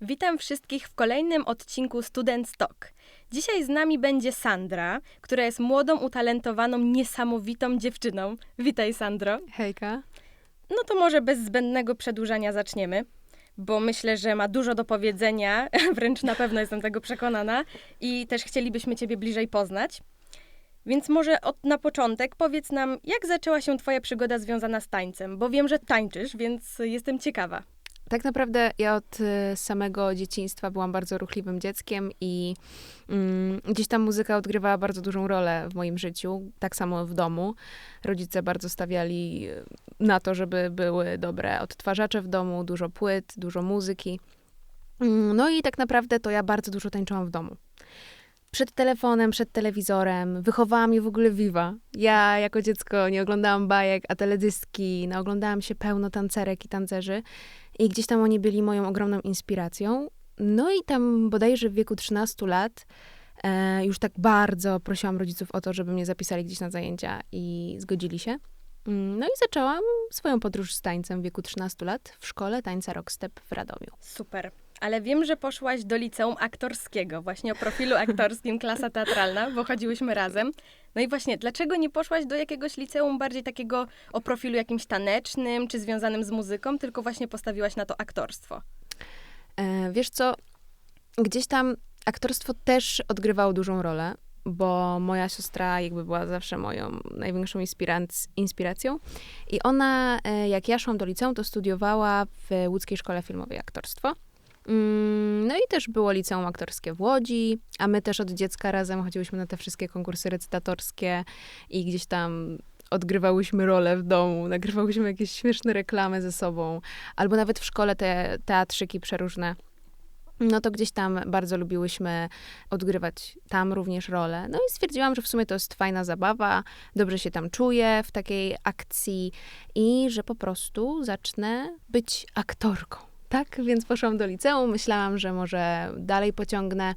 Witam wszystkich w kolejnym odcinku Student Talk. Dzisiaj z nami będzie Sandra, która jest młodą, utalentowaną, niesamowitą dziewczyną. Witaj, Sandro. Hejka. No to może bez zbędnego przedłużania zaczniemy, bo myślę, że ma dużo do powiedzenia, wręcz na pewno jestem tego przekonana i też chcielibyśmy Ciebie bliżej poznać. Więc może na początek powiedz nam, jak zaczęła się Twoja przygoda związana z tańcem, bo wiem, że tańczysz, więc jestem ciekawa. Tak naprawdę ja od samego dzieciństwa byłam bardzo ruchliwym dzieckiem i gdzieś tam muzyka odgrywała bardzo dużą rolę w moim życiu. Tak samo w domu. Rodzice bardzo stawiali na to, żeby były dobre odtwarzacze w domu, dużo płyt, dużo muzyki. No i tak naprawdę to ja bardzo dużo tańczyłam w domu. Przed telefonem, przed telewizorem. Wychowała mnie w ogóle Viva. Ja jako dziecko nie oglądałam bajek, a teledyski. Naoglądałam się pełno tancerek i tancerzy. I gdzieś tam oni byli moją ogromną inspiracją. No i tam bodajże w wieku 13 lat już tak bardzo prosiłam rodziców o to, żeby mnie zapisali gdzieś na zajęcia i zgodzili się. No i zaczęłam swoją podróż z tańcem w wieku 13 lat w szkole tańca Rockstep w Radomiu. Super. Ale wiem, że poszłaś do liceum aktorskiego, właśnie o profilu aktorskim, klasa teatralna, bo chodziłyśmy razem. No i właśnie, dlaczego nie poszłaś do jakiegoś liceum bardziej takiego o profilu jakimś tanecznym, czy związanym z muzyką, tylko właśnie postawiłaś na to aktorstwo? Wiesz co, gdzieś tam aktorstwo też odgrywało dużą rolę, bo moja siostra jakby była zawsze moją największą inspiracją. I ona, jak ja szłam do liceum, to studiowała w Łódzkiej Szkole Filmowej aktorstwo. No i też było liceum aktorskie w Łodzi, a my też od dziecka razem chodziłyśmy na te wszystkie konkursy recytatorskie i gdzieś tam odgrywałyśmy rolę w domu, nagrywałyśmy jakieś śmieszne reklamy ze sobą, albo nawet w szkole te teatrzyki przeróżne. No to gdzieś tam bardzo lubiłyśmy odgrywać tam również rolę. No i stwierdziłam, że w sumie to jest fajna zabawa, dobrze się tam czuję w takiej akcji i że po prostu zacznę być aktorką. Tak, więc poszłam do liceum, myślałam, że może dalej pociągnę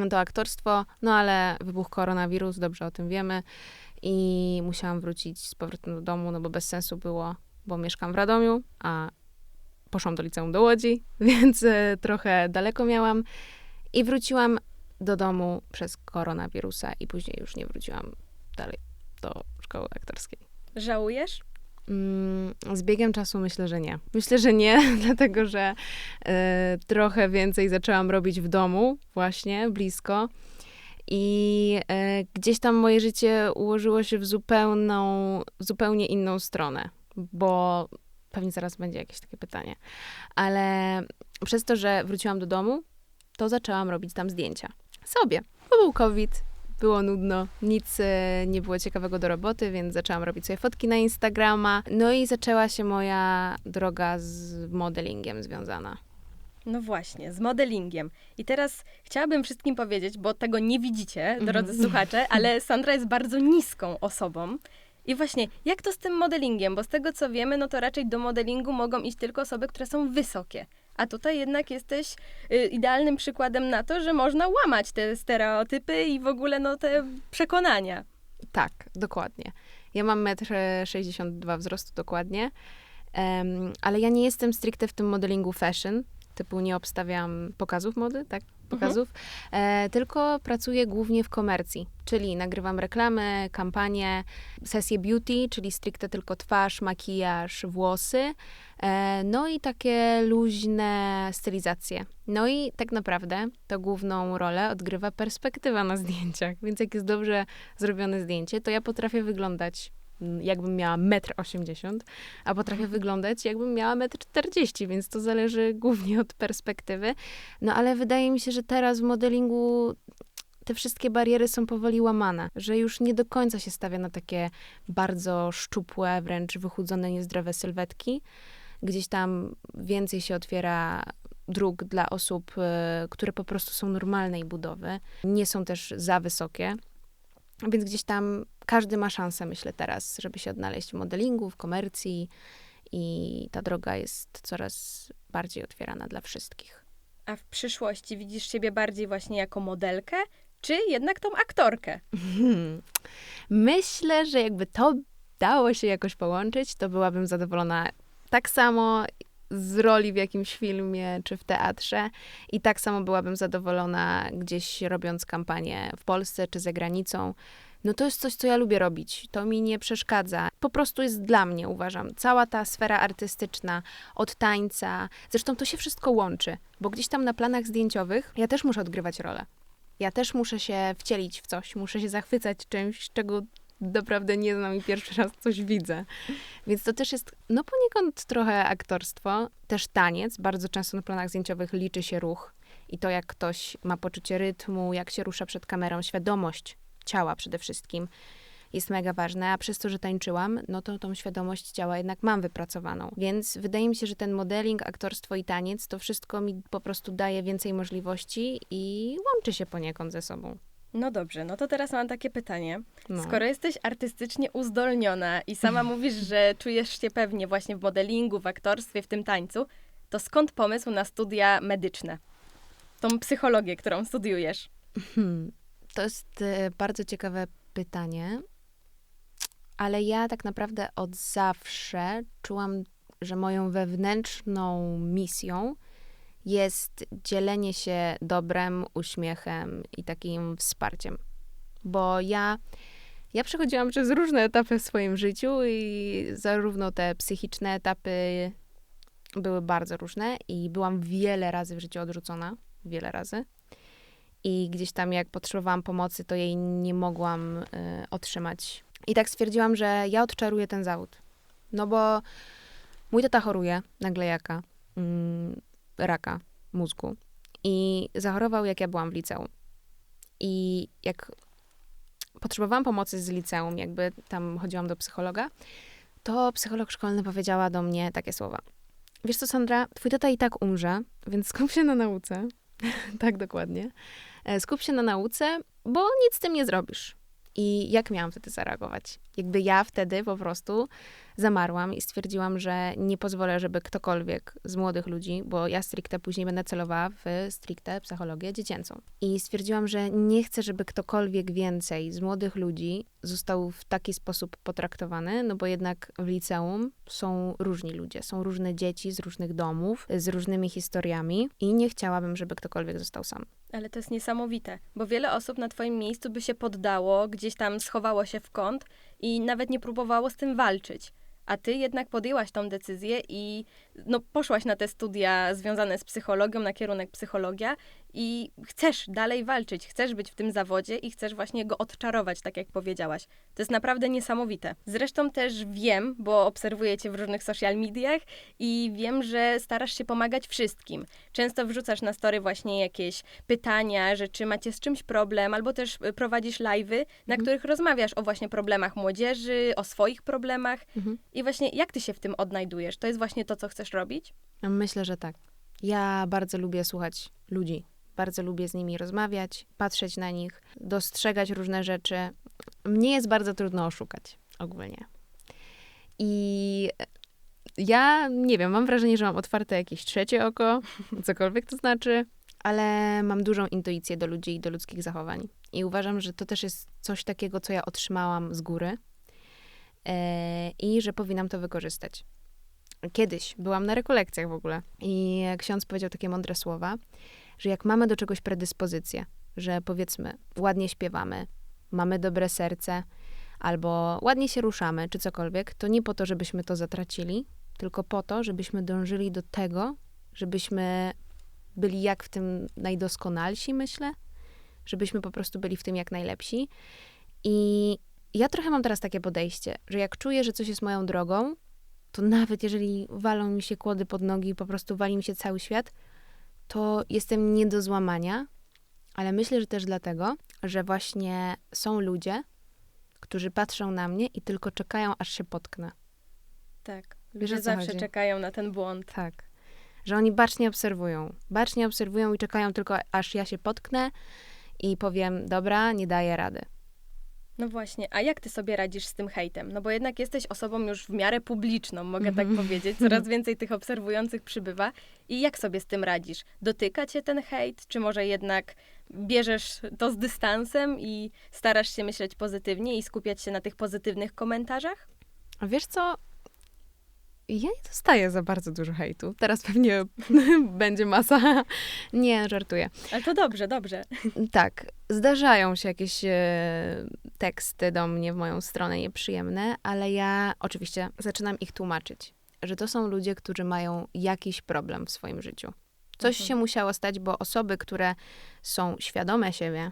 to aktorstwo, no ale wybuchł koronawirus, dobrze o tym wiemy i musiałam wrócić z powrotem do domu, no bo bez sensu było, bo mieszkam w Radomiu, a poszłam do liceum do Łodzi, więc trochę daleko miałam i wróciłam do domu przez koronawirusa i później już nie wróciłam dalej do szkoły aktorskiej. Żałujesz? Z biegiem czasu myślę, że nie. Myślę, że nie, dlatego że trochę więcej zaczęłam robić w domu, właśnie, blisko. I gdzieś tam moje życie ułożyło się w zupełnie inną stronę, bo pewnie zaraz będzie jakieś takie pytanie. Ale przez to, że wróciłam do domu, to zaczęłam robić tam zdjęcia. Sobie, bo był COVID. Było nudno, nic nie było ciekawego do roboty, więc zaczęłam robić sobie fotki na Instagrama. No i zaczęła się moja droga z modelingiem związana. No właśnie, z modelingiem. I teraz chciałabym wszystkim powiedzieć, bo tego nie widzicie, drodzy słuchacze, ale Sandra jest bardzo niską osobą. I właśnie, jak to z tym modelingiem? Bo z tego, co wiemy, no to raczej do modelingu mogą iść tylko osoby, które są wysokie. A tutaj jednak jesteś idealnym przykładem na to, że można łamać te stereotypy i w ogóle no te przekonania. Tak, dokładnie. Ja mam 1,62 m wzrostu dokładnie, ale ja nie jestem stricte w tym modelingu fashion, typu nie obstawiam pokazów mody, tak? Pokazów, tylko pracuję głównie w komercji, czyli nagrywam reklamy, kampanie, sesje beauty, czyli stricte tylko twarz, makijaż, włosy, no i takie luźne stylizacje. No i tak naprawdę to główną rolę odgrywa perspektywa na zdjęciach, więc jak jest dobrze zrobione zdjęcie, to ja potrafię wyglądać jakbym miała 1,80 m, a potrafię wyglądać jakbym miała 1,40 m, więc to zależy głównie od perspektywy. No ale wydaje mi się, że teraz w modelingu te wszystkie bariery są powoli łamane, że już nie do końca się stawia na takie bardzo szczupłe, wręcz wychudzone, niezdrowe sylwetki. Gdzieś tam więcej się otwiera dróg dla osób, które po prostu są normalnej budowy, nie są też za wysokie. Więc gdzieś tam każdy ma szansę, myślę teraz, żeby się odnaleźć w modelingu, w komercji i ta droga jest coraz bardziej otwierana dla wszystkich. A w przyszłości widzisz siebie bardziej właśnie jako modelkę, czy jednak tą aktorkę? Myślę, że jakby to dało się jakoś połączyć, to byłabym zadowolona tak samo z roli w jakimś filmie czy w teatrze i tak samo byłabym zadowolona gdzieś robiąc kampanię w Polsce czy za granicą. No to jest coś, co ja lubię robić. To mi nie przeszkadza. Po prostu jest dla mnie, uważam. Cała ta sfera artystyczna, od tańca. Zresztą to się wszystko łączy, bo gdzieś tam na planach zdjęciowych ja też muszę odgrywać rolę. Ja też muszę się wcielić w coś, muszę się zachwycać czymś, czego naprawdę nie znam i pierwszy raz coś widzę. Więc to też jest, no poniekąd trochę aktorstwo, też taniec. Bardzo często na planach zdjęciowych liczy się ruch i to, jak ktoś ma poczucie rytmu, jak się rusza przed kamerą, świadomość ciała przede wszystkim jest mega ważna, a przez to, że tańczyłam, no to tą świadomość ciała jednak mam wypracowaną. Więc wydaje mi się, że ten modeling, aktorstwo i taniec, to wszystko mi po prostu daje więcej możliwości i łączy się poniekąd ze sobą. No dobrze, no to teraz mam takie pytanie. No. Skoro jesteś artystycznie uzdolniona i sama mówisz, że czujesz się pewnie właśnie w modelingu, w aktorstwie, w tym tańcu, to skąd pomysł na studia medyczne? Tą psychologię, którą studiujesz? To jest bardzo ciekawe pytanie, ale ja tak naprawdę od zawsze czułam, że moją wewnętrzną misją jest dzielenie się dobrem, uśmiechem i takim wsparciem. Bo ja przechodziłam przez różne etapy w swoim życiu i zarówno te psychiczne etapy były bardzo różne i byłam wiele razy w życiu odrzucona. Wiele razy. I gdzieś tam jak potrzebowałam pomocy, to jej nie mogłam otrzymać. I tak stwierdziłam, że ja odczaruję ten zawód. No bo mój tata choruje na glejaka, raka mózgu. I zachorował, jak ja byłam w liceum. I jak potrzebowałam pomocy z liceum, jakby tam chodziłam do psychologa, to psycholog szkolny powiedziała do mnie takie słowa. Wiesz co, Sandra, twój tata i tak umrze, więc skup się na nauce. Tak, dokładnie. Skup się na nauce, bo nic z tym nie zrobisz. I jak miałam wtedy zareagować? Jakby ja wtedy po prostu zamarłam i stwierdziłam, że nie pozwolę, żeby ktokolwiek z młodych ludzi, bo ja stricte później będę celowała w stricte psychologię dziecięcą. I stwierdziłam, że nie chcę, żeby ktokolwiek więcej z młodych ludzi został w taki sposób potraktowany, no bo jednak w liceum są różni ludzie, są różne dzieci z różnych domów, z różnymi historiami i nie chciałabym, żeby ktokolwiek został sam. Ale to jest niesamowite, bo wiele osób na twoim miejscu by się poddało, gdzieś tam schowało się w kąt i nawet nie próbowało z tym walczyć. A ty jednak podjęłaś tą decyzję i no, poszłaś na te studia związane z psychologią, na kierunek psychologia i chcesz dalej walczyć, chcesz być w tym zawodzie i chcesz właśnie go odczarować, tak jak powiedziałaś. To jest naprawdę niesamowite. Zresztą też wiem, bo obserwuję cię w różnych social mediach i wiem, że starasz się pomagać wszystkim. Często wrzucasz na story właśnie jakieś pytania, że czy macie z czymś problem, albo też prowadzisz live'y, na których rozmawiasz o właśnie problemach młodzieży, o swoich problemach. I właśnie jak ty się w tym odnajdujesz? To jest właśnie to, co chcesz robić? Myślę, że tak. Ja bardzo lubię słuchać ludzi. Bardzo lubię z nimi rozmawiać, patrzeć na nich, dostrzegać różne rzeczy. Mnie jest bardzo trudno oszukać ogólnie. I ja nie wiem, mam wrażenie, że mam otwarte jakieś trzecie oko, cokolwiek to znaczy, ale mam dużą intuicję do ludzi i do ludzkich zachowań. I uważam, że to też jest coś takiego, co ja otrzymałam z góry i że powinnam to wykorzystać. Kiedyś byłam na rekolekcjach w ogóle i ksiądz powiedział takie mądre słowa, że jak mamy do czegoś predyspozycję, że powiedzmy ładnie śpiewamy, mamy dobre serce albo ładnie się ruszamy czy cokolwiek, to nie po to, żebyśmy to zatracili, tylko po to, żebyśmy dążyli do tego, żebyśmy byli jak w tym najdoskonalsi, myślę, żebyśmy po prostu byli w tym jak najlepsi. I ja trochę mam teraz takie podejście, że jak czuję, że coś jest moją drogą, to nawet jeżeli walą mi się kłody pod nogi i po prostu wali mi się cały świat, to jestem nie do złamania, ale myślę, że też dlatego, że właśnie są ludzie, którzy patrzą na mnie i tylko czekają, aż się potknę. Tak. Wiesz, Ludzie o co zawsze chodzi? czekają na ten błąd. Tak. Że oni bacznie obserwują i czekają tylko, aż ja się potknę i powiem, dobra, nie daję rady. No właśnie, a jak ty sobie radzisz z tym hejtem? No bo jednak jesteś osobą już w miarę publiczną, mogę tak powiedzieć. Coraz więcej tych obserwujących przybywa. I jak sobie z tym radzisz? Dotyka cię ten hejt? Czy może jednak bierzesz to z dystansem i starasz się myśleć pozytywnie i skupiać się na tych pozytywnych komentarzach? A wiesz co? Ja nie dostaję za bardzo dużo hejtu. Teraz pewnie będzie masa. Nie, żartuję. Ale to dobrze, dobrze. Tak, zdarzają się jakieś teksty do mnie w moją stronę nieprzyjemne, ale ja oczywiście zaczynam ich tłumaczyć, że to są ludzie, którzy mają jakiś problem w swoim życiu. Coś się musiało stać, bo osoby, które są świadome siebie,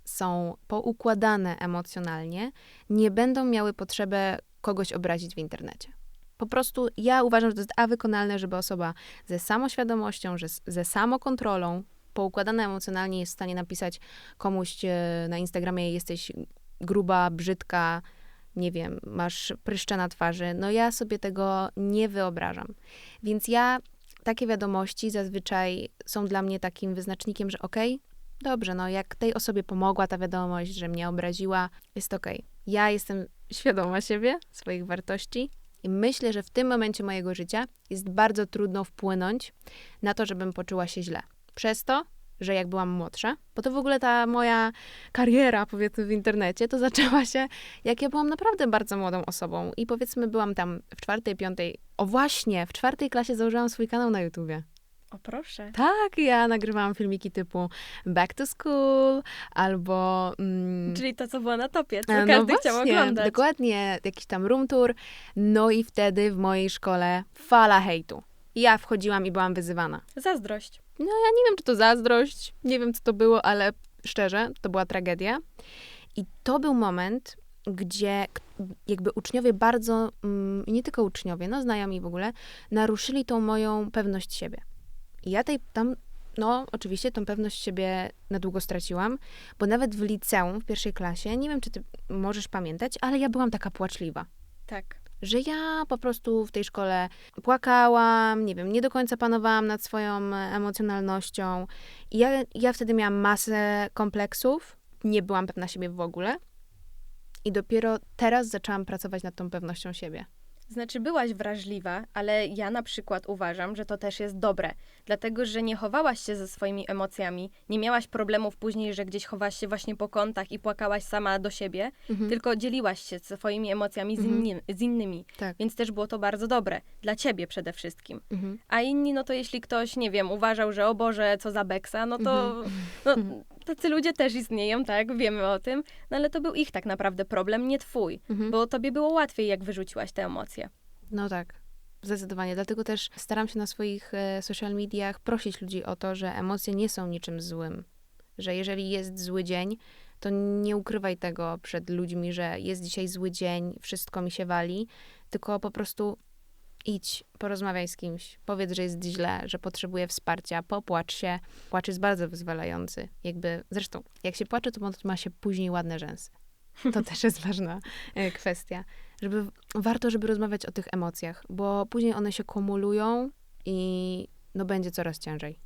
są poukładane emocjonalnie, nie będą miały potrzebę kogoś obrazić w internecie. Po prostu ja uważam, że to jest wykonalne, żeby osoba ze samoświadomością, ze samokontrolą, poukładana emocjonalnie jest w stanie napisać komuś na Instagramie: jesteś gruba, brzydka, nie wiem, masz pryszcze na twarzy. No ja sobie tego nie wyobrażam. Więc takie wiadomości zazwyczaj są dla mnie takim wyznacznikiem, że okej, dobrze, no jak tej osobie pomogła ta wiadomość, że mnie obraziła, jest okej. Ja jestem świadoma siebie, swoich wartości i myślę, że w tym momencie mojego życia jest bardzo trudno wpłynąć na to, żebym poczuła się źle. Przez to, że jak byłam młodsza, bo to w ogóle ta moja kariera, powiedzmy, w internecie, to zaczęła się, jak ja byłam naprawdę bardzo młodą osobą i powiedzmy byłam tam w 4., 5., w 4. klasie założyłam swój kanał na YouTubie. O proszę. Tak, ja nagrywałam filmiki typu Back to School albo... Czyli to, co było na topie, co no każdy chciał właśnie, oglądać. Dokładnie, jakiś tam room tour. No i wtedy w mojej szkole fala hejtu. Ja wchodziłam i byłam wyzywana. Zazdrość. No ja nie wiem, czy to zazdrość, nie wiem, co to było, ale szczerze, to była tragedia. I to był moment, gdzie jakby uczniowie bardzo, nie tylko uczniowie, no znajomi w ogóle, naruszyli tą moją pewność siebie. I ja oczywiście tą pewność siebie na długo straciłam, bo nawet w liceum, w 1. klasie, nie wiem, czy ty możesz pamiętać, ale ja byłam taka płaczliwa. Tak. Że ja po prostu w tej szkole płakałam, nie wiem, nie do końca panowałam nad swoją emocjonalnością. I ja wtedy miałam masę kompleksów, nie byłam pewna siebie w ogóle. I dopiero teraz zaczęłam pracować nad tą pewnością siebie. Znaczy, byłaś wrażliwa, ale ja na przykład uważam, że to też jest dobre. Dlatego, że nie chowałaś się ze swoimi emocjami, nie miałaś problemów później, że gdzieś chowałaś się właśnie po kątach i płakałaś sama do siebie, tylko dzieliłaś się swoimi emocjami z innymi. Tak. Więc też było to bardzo dobre. Dla ciebie przede wszystkim. A inni, no to jeśli ktoś, nie wiem, uważał, że o Boże, co za beksa, no to tacy ludzie też istnieją, tak? Wiemy o tym. No ale to był ich tak naprawdę problem, nie twój. Bo tobie było łatwiej, jak wyrzuciłaś te emocje. No tak, zdecydowanie. Dlatego też staram się na swoich social mediach prosić ludzi o to, że emocje nie są niczym złym. Że jeżeli jest zły dzień, to nie ukrywaj tego przed ludźmi, że jest dzisiaj zły dzień, wszystko mi się wali, tylko po prostu idź, porozmawiaj z kimś, powiedz, że jest źle, że potrzebuje wsparcia, popłacz się. Płacz jest bardzo wyzwalający. Zresztą, jak się płacze, to ma się później ładne rzęsy. To też jest ważna kwestia. Warto, żeby rozmawiać o tych emocjach, bo później one się kumulują i będzie coraz ciężej.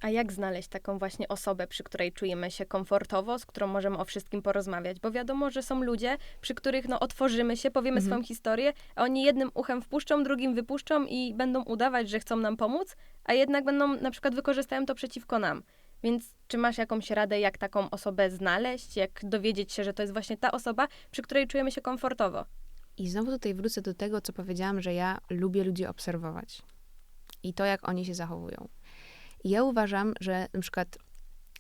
A jak znaleźć taką właśnie osobę, przy której czujemy się komfortowo, z którą możemy o wszystkim porozmawiać? Bo wiadomo, że są ludzie, przy których otworzymy się, powiemy swoją historię, a oni jednym uchem wpuszczą, drugim wypuszczą i będą udawać, że chcą nam pomóc, a jednak na przykład wykorzystają to przeciwko nam. Więc czy masz jakąś radę, jak taką osobę znaleźć, jak dowiedzieć się, że to jest właśnie ta osoba, przy której czujemy się komfortowo? I znowu tutaj wrócę do tego, co powiedziałam, że ja lubię ludzi obserwować. I to, jak oni się zachowują. I ja uważam, że na przykład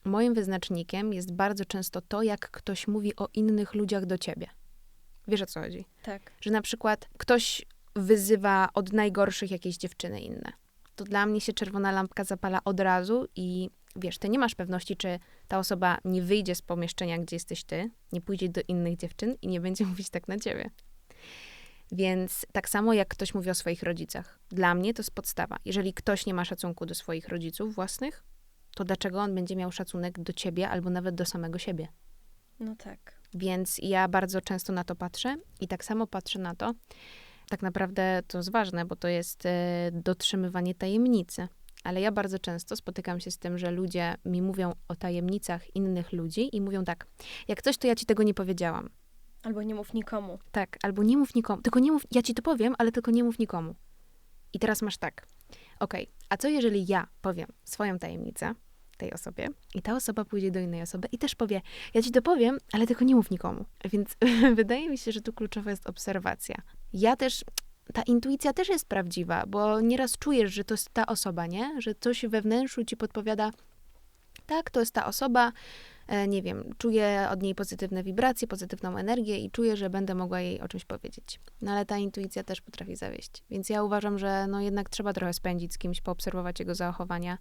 moim wyznacznikiem jest bardzo często to, jak ktoś mówi o innych ludziach do ciebie. Wiesz, o co chodzi? Tak. Że na przykład ktoś wyzywa od najgorszych jakieś dziewczyny inne. To dla mnie się czerwona lampka zapala od razu i wiesz, ty nie masz pewności, czy ta osoba nie wyjdzie z pomieszczenia, gdzie jesteś ty, nie pójdzie do innych dziewczyn i nie będzie mówić tak na ciebie. Więc tak samo jak ktoś mówi o swoich rodzicach. Dla mnie to jest podstawa. Jeżeli ktoś nie ma szacunku do swoich rodziców własnych, to dlaczego on będzie miał szacunek do ciebie albo nawet do samego siebie? No tak. Więc ja bardzo często na to patrzę i tak samo patrzę na to. Tak naprawdę to jest ważne, bo to jest dotrzymywanie tajemnicy. Ale ja bardzo często spotykam się z tym, że ludzie mi mówią o tajemnicach innych ludzi i mówią tak: jak coś, to ja ci tego nie powiedziałam. Albo nie mów nikomu. Tak, albo nie mów nikomu. Tylko nie mów, ja ci to powiem, ale tylko nie mów nikomu. I teraz masz tak. Okej, a co jeżeli ja powiem swoją tajemnicę tej osobie i ta osoba pójdzie do innej osoby i też powie: ja ci to powiem, ale tylko nie mów nikomu. Więc wydaje mi się, że tu kluczowa jest obserwacja. Ja też ta intuicja też jest prawdziwa, bo nieraz czujesz, że to jest ta osoba, nie? Że coś we wnętrzu ci podpowiada, tak, to jest ta osoba, nie wiem, czuję od niej pozytywne wibracje, pozytywną energię i czuję, że będę mogła jej o czymś powiedzieć. No ale ta intuicja też potrafi zawieść. Więc ja uważam, że no jednak trzeba trochę spędzić z kimś, poobserwować jego zachowania,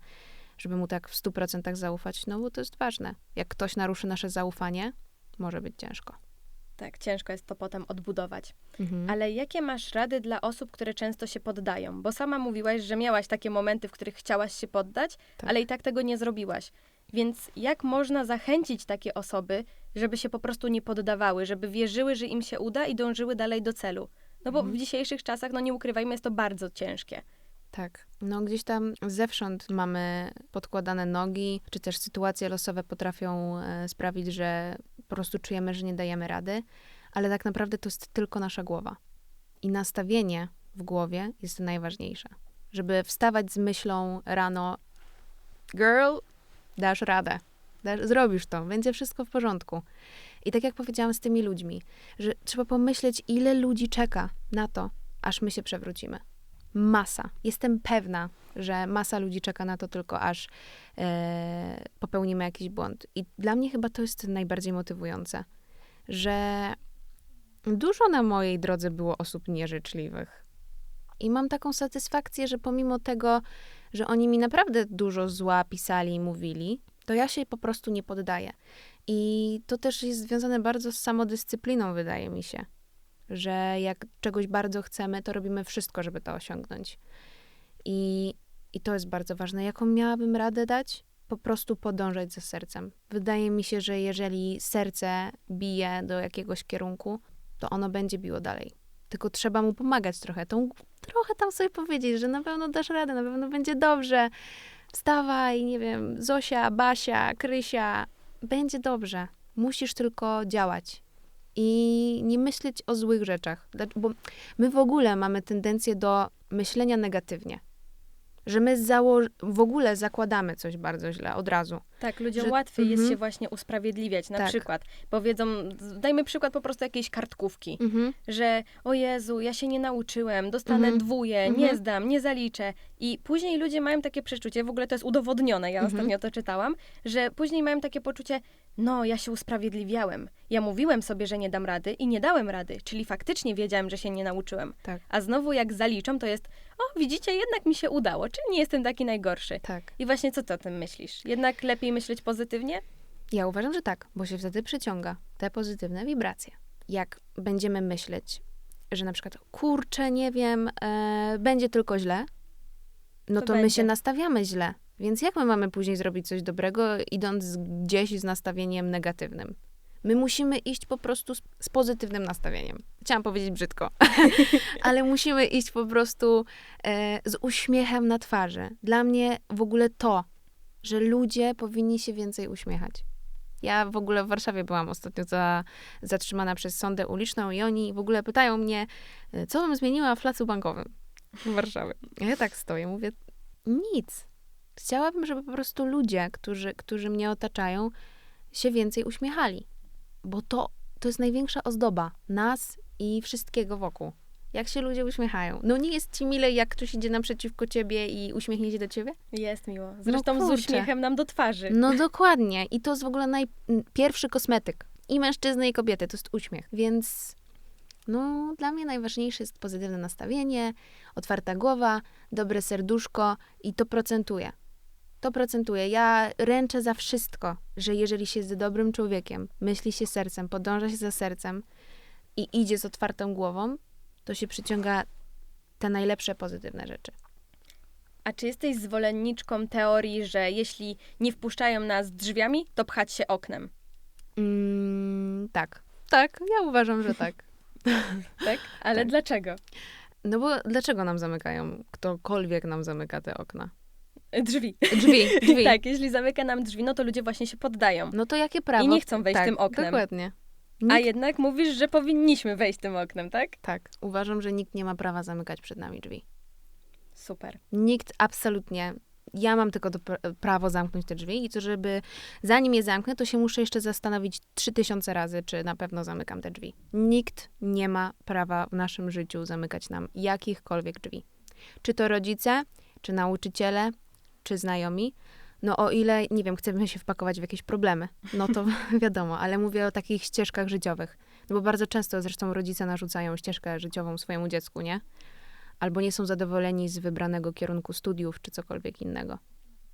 żeby mu tak w 100% zaufać, no bo to jest ważne. Jak ktoś naruszy nasze zaufanie, może być ciężko. Tak, ciężko jest to potem odbudować. Mhm. Ale jakie masz rady dla osób, które często się poddają? Bo sama mówiłaś, że miałaś takie momenty, w których chciałaś się poddać, Tak. ale i tak tego nie zrobiłaś. Więc jak można zachęcić takie osoby, żeby się po prostu nie poddawały, żeby wierzyły, że im się uda i dążyły dalej do celu? No bo w dzisiejszych czasach, no nie ukrywajmy, jest to bardzo ciężkie. Tak. No gdzieś tam zewsząd mamy podkładane nogi, czy też sytuacje losowe potrafią sprawić, że po prostu czujemy, że nie dajemy rady, ale tak naprawdę to jest tylko nasza głowa. I nastawienie w głowie jest najważniejsze. Żeby wstawać z myślą rano, girl, dasz radę, zrobisz to, będzie wszystko w porządku. I tak jak powiedziałam z tymi ludźmi, że trzeba pomyśleć, ile ludzi czeka na to, aż my się przewrócimy. Masa. Jestem pewna, że masa ludzi czeka na to tylko, aż popełnimy jakiś błąd. I dla mnie chyba to jest najbardziej motywujące, że dużo na mojej drodze było osób nieżyczliwych. I mam taką satysfakcję, że pomimo tego, że oni mi naprawdę dużo zła pisali i mówili, to ja się po prostu nie poddaję. I to też jest związane bardzo z samodyscypliną, wydaje mi się. Że jak czegoś bardzo chcemy, to robimy wszystko, żeby to osiągnąć. I to jest bardzo ważne. Jaką miałabym radę dać? Po prostu podążać za sercem. Wydaje mi się, że jeżeli serce bije do jakiegoś kierunku, to ono będzie biło dalej. Tylko trzeba mu pomagać trochę. Trochę tam sobie powiedzieć, że na pewno dasz radę, na pewno będzie dobrze. Wstawaj, nie wiem, Zosia, Basia, Krysia. Będzie dobrze. Musisz tylko działać. I nie myśleć o złych rzeczach. Bo my w ogóle mamy tendencję do myślenia negatywnie. Że my w ogóle zakładamy coś bardzo źle od razu. Tak, ludziom Że- łatwiej jest Mhm. się właśnie usprawiedliwiać. Na Tak. przykład powiedzą, dajmy przykład po prostu jakiejś kartkówki, że o Jezu, ja się nie nauczyłem, dostanę dwóje, nie zdam, nie zaliczę. I później ludzie mają takie przeczucie, w ogóle to jest udowodnione, ja ostatnio to czytałam, że później mają takie poczucie, no ja się usprawiedliwiałem. Ja mówiłem sobie, że nie dam rady i nie dałem rady, czyli faktycznie wiedziałem, że się nie nauczyłem. Tak. A znowu jak zaliczą, to jest, o widzicie, jednak mi się udało, czyli nie jestem taki najgorszy. Tak. I właśnie co ty o tym myślisz? Jednak lepiej myśleć pozytywnie? Ja uważam, że tak, bo się wtedy przyciąga te pozytywne wibracje. Jak będziemy myśleć, że na przykład, kurczę, nie wiem, będzie tylko źle, no To to my będzie. się nastawiamy źle. Więc jak my mamy później zrobić coś dobrego, idąc gdzieś z nastawieniem negatywnym? My musimy iść po prostu z pozytywnym nastawieniem. Chciałam powiedzieć brzydko, ale musimy iść po prostu z uśmiechem na twarzy. Dla mnie w ogóle to, że ludzie powinni się więcej uśmiechać. Ja w ogóle w Warszawie byłam ostatnio zatrzymana przez sądę uliczną i oni w ogóle pytają mnie, co bym zmieniła w placu bankowym w Warszawie. A ja tak stoję, mówię, nic. Chciałabym, żeby po prostu ludzie, którzy mnie otaczają, się więcej uśmiechali. Bo to jest największa ozdoba nas i wszystkiego wokół. Jak się ludzie uśmiechają. No nie jest ci mile, jak ktoś idzie naprzeciwko ciebie i uśmiechnie się do ciebie? Jest miło. Zresztą z kurczę. uśmiechem nam do twarzy. No dokładnie. I to jest w ogóle pierwszy kosmetyk. I mężczyzny, i kobiety. To jest uśmiech. Więc no, dla mnie najważniejsze jest pozytywne nastawienie, otwarta głowa, dobre serduszko i to procentuje. To procentuje. Ja ręczę za wszystko, że jeżeli się jest dobrym człowiekiem, myśli się sercem, podąża się za sercem i idzie z otwartą głową, to się przyciąga te najlepsze pozytywne rzeczy. A czy jesteś zwolenniczką teorii, że jeśli nie wpuszczają nas drzwiami, to pchać się oknem? Tak. Tak, ja uważam, że tak. Tak? Ale Tak. dlaczego? No bo dlaczego nam zamykają? Ktokolwiek nam zamyka te okna. Drzwi. Drzwi. Tak, jeśli zamyka nam drzwi, no to ludzie właśnie się poddają. No to jakie prawo? I nie chcą wejść tak, tym oknem. Dokładnie. A jednak mówisz, że powinniśmy wejść tym oknem, tak? Tak. Uważam, że nikt nie ma prawa zamykać przed nami drzwi. Super. Nikt absolutnie. ja mam tylko prawo zamknąć te drzwi i to, żeby zanim je zamknę, to się muszę jeszcze zastanowić 3000 razy, czy na pewno zamykam te drzwi. Nikt nie ma prawa w naszym życiu zamykać nam jakichkolwiek drzwi. Czy to rodzice, czy nauczyciele, czy znajomi. No o ile, nie wiem, chcemy się wpakować w jakieś problemy, no to wiadomo, ale mówię o takich ścieżkach życiowych. No bo bardzo często zresztą rodzice narzucają ścieżkę życiową swojemu dziecku, nie? Albo nie są zadowoleni z wybranego kierunku studiów, czy cokolwiek innego.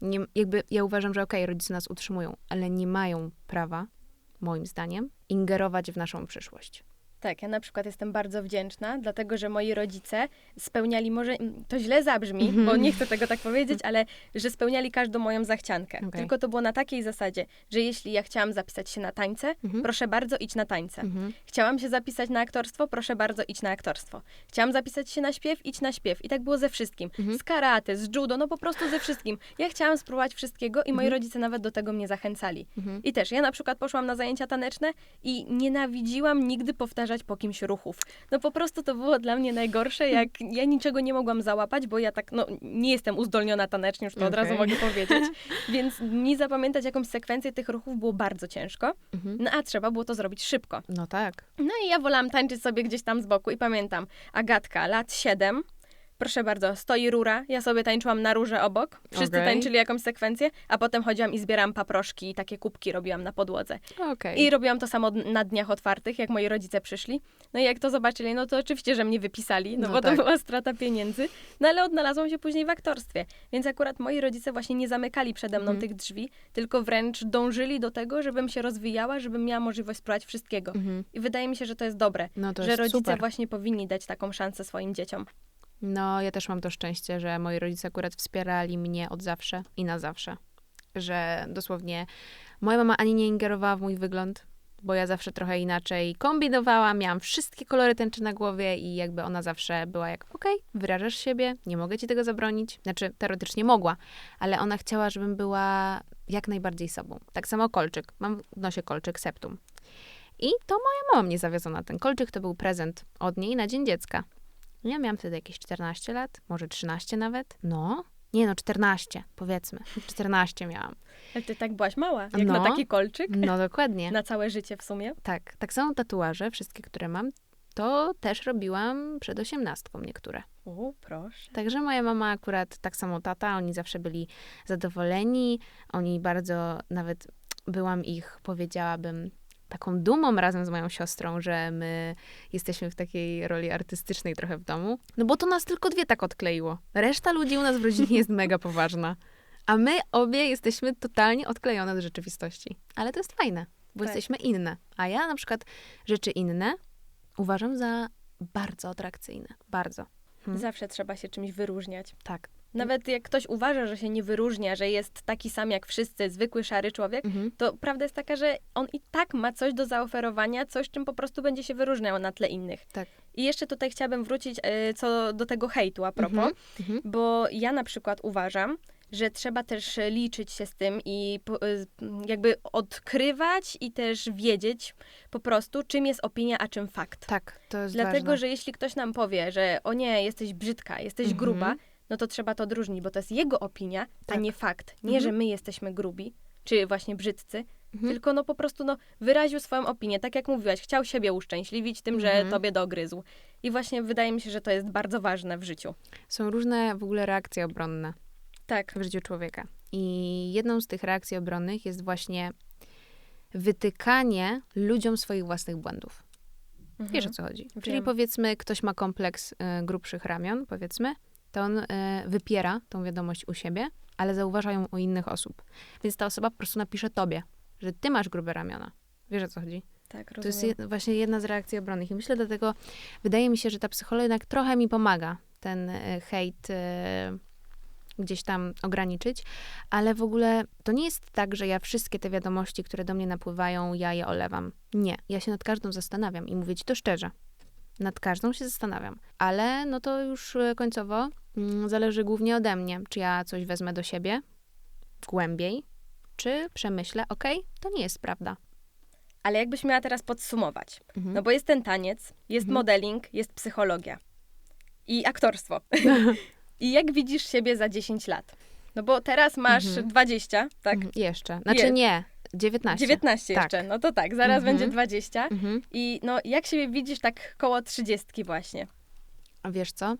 Nie, jakby ja uważam, że okej, rodzice nas utrzymują, ale nie mają prawa, moim zdaniem, ingerować w naszą przyszłość. Tak, ja na przykład jestem bardzo wdzięczna, dlatego że moi rodzice spełniali, może to źle zabrzmi, bo nie chcę tego tak powiedzieć, ale że spełniali każdą moją zachciankę. Okej. Tylko to było na takiej zasadzie, że jeśli ja chciałam zapisać się na tańce, proszę bardzo, idź na tańce. Chciałam się zapisać na aktorstwo, proszę bardzo, idź na aktorstwo. Chciałam zapisać się na śpiew, idź na śpiew. I tak było ze wszystkim. Z karate, z judo, no po prostu ze wszystkim. Ja chciałam spróbować wszystkiego i moi rodzice nawet do tego mnie zachęcali. I też, ja na przykład poszłam na zajęcia taneczne i nienawidziłam nigdy powtarzać po kimś ruchów. No po prostu to było dla mnie najgorsze, jak ja niczego nie mogłam załapać, bo ja tak, no nie jestem uzdolniona tanecznie, już to od razu mogę powiedzieć, więc mi zapamiętać jakąś sekwencję tych ruchów było bardzo ciężko, no a trzeba było to zrobić szybko. No tak. No i ja wolałam tańczyć sobie gdzieś tam z boku i pamiętam, Agatka, lat 7, proszę bardzo, stoi rura, ja sobie tańczyłam na rurze obok, wszyscy tańczyli jakąś sekwencję, a potem chodziłam i zbierałam paproszki i takie kubki robiłam na podłodze. Okej. I robiłam to samo na dniach otwartych, jak moi rodzice przyszli. No i jak to zobaczyli, no to oczywiście, że mnie wypisali, no bo tak. to była strata pieniędzy. No ale odnalazłam się później w aktorstwie. Więc akurat moi rodzice właśnie nie zamykali przede mną tych drzwi, tylko wręcz dążyli do tego, żebym się rozwijała, żebym miała możliwość spróbować wszystkiego. I wydaje mi się, że to jest dobre, No to że jest rodzice super. właśnie powinni dać taką szansę swoim dzieciom. No, ja też mam to szczęście, że moi rodzice akurat wspierali mnie od zawsze i na zawsze. Że dosłownie moja mama ani nie ingerowała w mój wygląd, bo ja zawsze trochę inaczej kombinowałam, miałam wszystkie kolory tęczy na głowie i jakby ona zawsze była jak, okej, wyrażasz siebie, nie mogę ci tego zabronić. Znaczy, teoretycznie mogła, ale ona chciała, żebym była jak najbardziej sobą. Tak samo kolczyk. Mam w nosie kolczyk septum. I to moja mama mnie zawiozła na ten kolczyk, to był prezent od niej na Dzień Dziecka. Ja miałam wtedy jakieś 14 lat, może 13 nawet. No, nie no, 14, powiedzmy. 14 miałam. Ale ty tak byłaś mała, jak na taki kolczyk. No, dokładnie. Na całe życie w sumie. Tak samo tatuaże, wszystkie, które mam, to też robiłam przed 18 niektóre. O, proszę. Także moja mama akurat, tak samo tata, oni zawsze byli zadowoleni. Oni bardzo, nawet byłam ich, powiedziałabym, taką dumą razem z moją siostrą, że my jesteśmy w takiej roli artystycznej trochę w domu. No bo to nas tylko dwie tak odkleiło. Reszta ludzi u nas w rodzinie jest mega poważna. A my obie jesteśmy totalnie odklejone od rzeczywistości. Ale to jest fajne, bo Tak. jesteśmy inne. A ja na przykład rzeczy inne uważam za bardzo atrakcyjne. Bardzo. Zawsze trzeba się czymś wyróżniać. Tak. Nawet jak ktoś uważa, że się nie wyróżnia, że jest taki sam jak wszyscy, zwykły, szary człowiek, to prawda jest taka, że on i tak ma coś do zaoferowania, coś, czym po prostu będzie się wyróżniał na tle innych. Tak. I jeszcze tutaj chciałabym wrócić co do tego hejtu a propos, bo ja na przykład uważam, że trzeba też liczyć się z tym i jakby odkrywać i też wiedzieć po prostu, czym jest opinia, a czym fakt. Tak, to jest Dlatego, ważne. że jeśli ktoś nam powie, że o nie, jesteś brzydka, jesteś gruba, no to trzeba to odróżnić, bo to jest jego opinia, a Tak. nie fakt. Nie, że my jesteśmy grubi, czy właśnie brzydcy, tylko no po prostu no, wyraził swoją opinię. Tak jak mówiłaś, chciał siebie uszczęśliwić tym, że tobie dogryzł. I właśnie wydaje mi się, że to jest bardzo ważne w życiu. Są różne w ogóle reakcje obronne Tak. w życiu człowieka. I jedną z tych reakcji obronnych jest właśnie wytykanie ludziom swoich własnych błędów. Wiesz, o co chodzi? Czyli Wiem. powiedzmy, ktoś ma kompleks grubszych ramion, powiedzmy, to on wypiera tą wiadomość u siebie, ale zauważa ją u innych osób. Więc ta osoba po prostu napisze tobie, że ty masz grube ramiona. Wiesz, o co chodzi? Tak, To jest rozumiem. właśnie jedna z reakcji obronnych. I myślę dlatego, wydaje mi się, że ta psychologia jednak trochę mi pomaga ten hejt gdzieś tam ograniczyć, ale w ogóle to nie jest tak, że ja wszystkie te wiadomości, które do mnie napływają, ja je olewam. Nie. Ja się nad każdą zastanawiam i mówię ci to szczerze. Nad każdą się zastanawiam. Ale no to już końcowo zależy głównie ode mnie, czy ja coś wezmę do siebie głębiej, czy przemyślę, okej, to nie jest prawda. Ale jakbyś miała teraz podsumować, no bo jest ten taniec, jest modeling, jest psychologia i aktorstwo. I jak widzisz siebie za 10 lat? No bo teraz masz Mhm. 20, tak? Jeszcze. Znaczy Je- nie, 19. 19 Tak. jeszcze, no to tak, zaraz Mhm. będzie 20. Mhm. I no, jak siebie widzisz tak koło 30 właśnie? A wiesz co?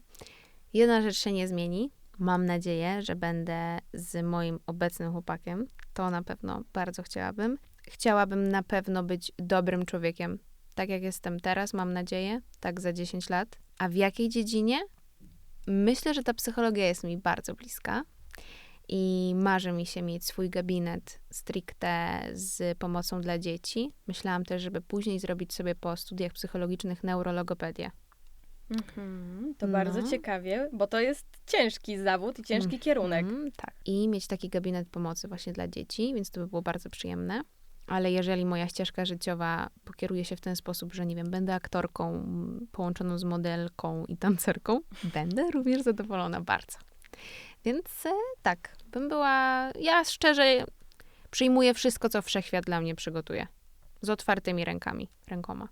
Jedna rzecz się nie zmieni. Mam nadzieję, że będę z moim obecnym chłopakiem. To na pewno bardzo chciałabym. Chciałabym na pewno być dobrym człowiekiem. Tak jak jestem teraz, mam nadzieję. Tak za 10 lat. A w jakiej dziedzinie? Myślę, że ta psychologia jest mi bardzo bliska. I marzy mi się mieć swój gabinet stricte z pomocą dla dzieci. Myślałam też, żeby później zrobić sobie po studiach psychologicznych neurologopedię. To No. bardzo ciekawie, bo to jest ciężki zawód i ciężki kierunek. Tak. I mieć taki gabinet pomocy właśnie dla dzieci, więc to by było bardzo przyjemne. Ale jeżeli moja ścieżka życiowa pokieruje się w ten sposób, że nie wiem, będę aktorką połączoną z modelką i tancerką, będę również zadowolona bardzo. Więc tak, bym była... Ja szczerze przyjmuję wszystko, co wszechświat dla mnie przygotuje. Z otwartymi rękoma.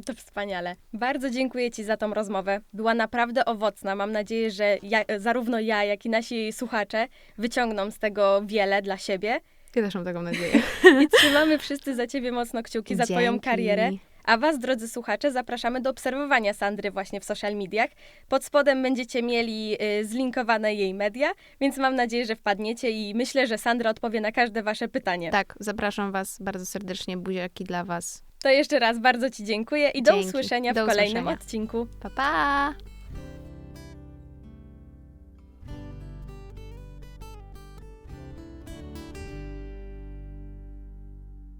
To wspaniale. Bardzo dziękuję Ci za tą rozmowę. Była naprawdę owocna. Mam nadzieję, że zarówno ja, jak i nasi słuchacze wyciągną z tego wiele dla siebie. Ja też mam taką nadzieję. I trzymamy wszyscy za Ciebie mocno kciuki, za Twoją Dzięki. karierę. A Was, drodzy słuchacze, zapraszamy do obserwowania Sandry właśnie w social mediach. Pod spodem będziecie mieli zlinkowane jej media, więc mam nadzieję, że wpadniecie i myślę, że Sandra odpowie na każde Wasze pytanie. Tak, zapraszam was bardzo serdecznie, buziaki dla was. To jeszcze raz bardzo Ci dziękuję i do Dzięki. usłyszenia Do w kolejnym usłyszenia. odcinku. Pa, pa!